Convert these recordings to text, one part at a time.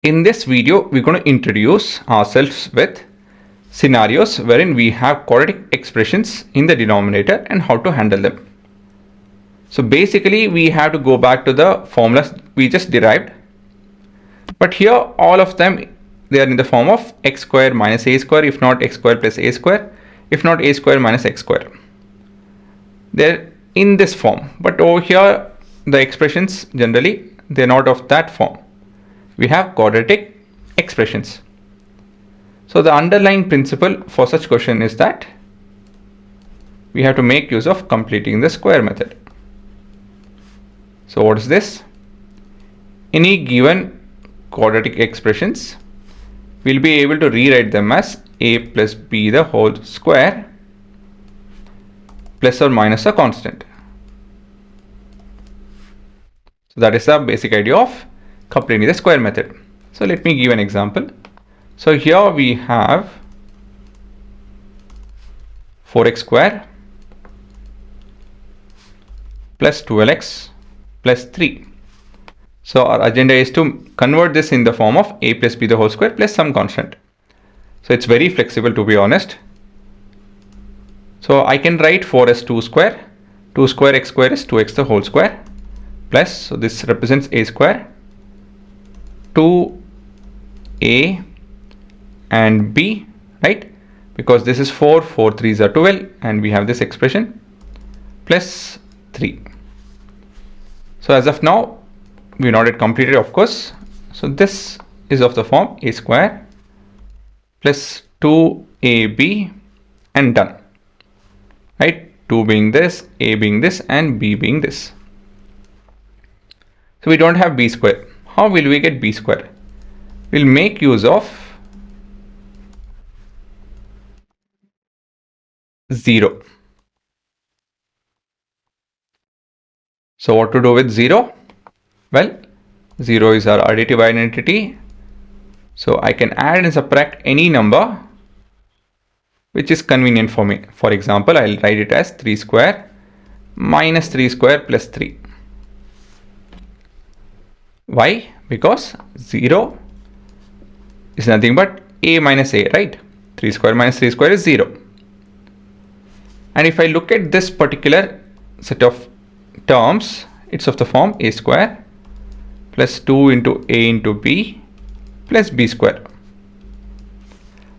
In this video, we're going to introduce ourselves with scenarios wherein we have quadratic expressions in the denominator and how to handle them. So basically, we have to go back to the formulas we just derived. But here, all of them, they are in the form of x square minus a square, if not x square plus a square, if not a square minus x square. They're in this form, but over here, the expressions generally, they're not of that form. We have quadratic expressions. So the underlying principle for such question is that we have to make use of completing the square method. So what is this? Any given quadratic expressions, we'll be able to rewrite them as a plus b the whole square plus or minus a constant. So that is the basic idea of completing the square method. So let me give an example. So here we have 4x square plus 12x plus 3. So our agenda is to convert this in the form of a plus b the whole square plus some constant. So it's very flexible, to be honest. So I can write 4 as 2 square. 2 square x square is 2x the whole square plus, so this represents a square, 2a and b, right? Because this is 4, 4 3s are 12 and we have this expression plus 3. So as of now, we not yet completed, of course. So this is of the form a square plus 2ab and done, right? 2 being this, a being this and b being this. So we don't have b square. How will we get b square? We'll make use of 0. So what to do with 0? Well, 0 is our additive identity. So I can add and subtract any number which is convenient for me. For example, I'll write it as 3 square minus 3 square plus 3. Why? Because 0 is nothing but a minus a, right? 3 square minus 3 square is 0. And if I look at this particular set of terms, it's of the form a square plus 2 into a into b plus b square.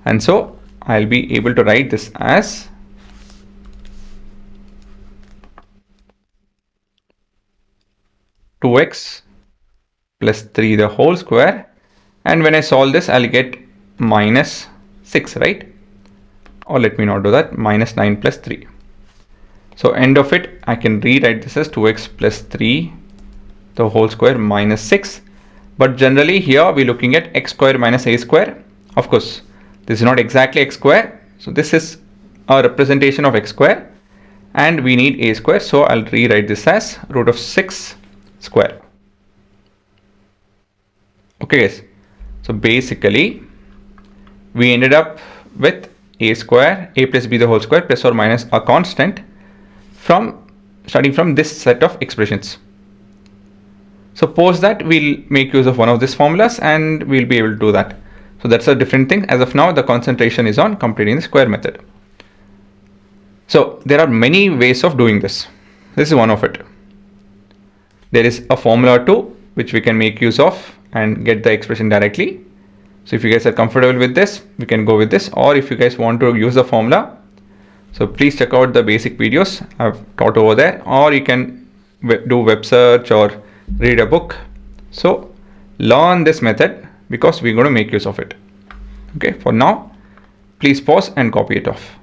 And so I'll be able to write this as two x plus 3 the whole square, and when I solve this I'll get minus 6, right? Or let me not do that, minus 9 plus 3. So end of it, I can rewrite this as 2x plus 3 the whole square minus 6. But generally here we're looking at x square minus a square. Of course, this is not exactly x square. So this is a representation of x square and we need a square. So I'll rewrite this as root of 6 square. Okay guys, so basically we ended up with a square, a plus b the whole square plus or minus a constant starting from this set of expressions. Suppose that we'll make use of one of these formulas and we'll be able to do that. So that's a different thing. As of now, the concentration is on completing the square method. So there are many ways of doing this. This is one of it. There is a formula too, which we can make use of and get the expression directly. So if you guys are comfortable with this, we can go with this. Or if you guys want to use the formula, so please check out the basic videos I've taught over there, or you can do web search or read a book. So learn this method because we're going to make use of it. Okay, for now, please pause and copy it off.